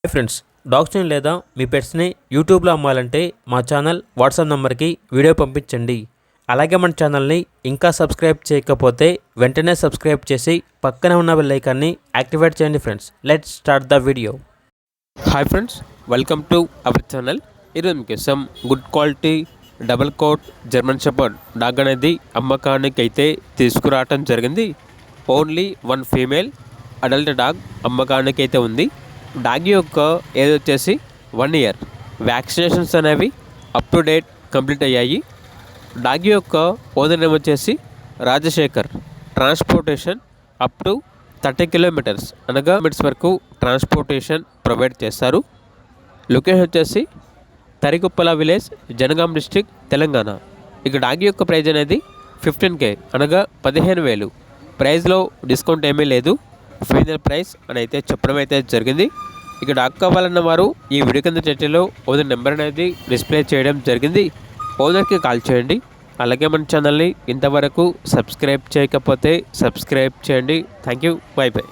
Hi friends, డాగ్స్ని లేదా మీ పెట్స్ని యూట్యూబ్లో అమ్మాలంటే మా ఛానల్ వాట్సాప్ నెంబర్కి వీడియో పంపించండి. అలాగే మన ఛానల్ని ఇంకా సబ్స్క్రైబ్ చేయకపోతే వెంటనే సబ్స్క్రైబ్ చేసి పక్కనే ఉన్న బెల్ ఐకాన్ని యాక్టివేట్ చేయండి. Friends, let's start the video. Hi friends, welcome to our channel. ఈరోజు మీకోసం good quality double coat German shepherd dog అనేది అమ్మకానికి అయితే తీసుకురావటం జరిగింది. Only one female adult dog అమ్మకానికి అయితే ఉంది. డాగ్ యొక్క ఏజ్ వచ్చేసి 1 year. వ్యాక్సినేషన్స్ అనేవి అప్ టు డేట్ కంప్లీట్ అయ్యాయి. డాగ్ యొక్క ఓనర్ నేమ్ వచ్చేసి Rajasekhar. Transportation up to 30 kilometers అనగా మినిట్స్ వరకు ట్రాన్స్పోర్టేషన్ ప్రొవైడ్ చేస్తారు. లొకేషన్ వచ్చేసి తరికుప్పల విలేజ్, జనగాం డిస్ట్రిక్ట్, తెలంగాణ. ఇక డాగ్ యొక్క ప్రైజ్ అనేది 15K అనగా 15,000. ప్రైజ్లో డిస్కౌంట్ ఏమీ లేదు. ఫైనల్ ప్రైస్ అని అయితే చెప్పడం అయితే జరిగింది. ఇక డాగ్ కావాలన్న వారు ఈ వీడియో కింద టైటిల్లో ఓనర్ నెంబర్ అనేది డిస్ప్లే చేయడం జరిగింది. ఓనర్కి కాల్ చేయండి. అలాగే మన ఛానల్ని ఇంతవరకు సబ్స్క్రైబ్ చేయకపోతే సబ్స్క్రైబ్ చేయండి. Thank you. By by.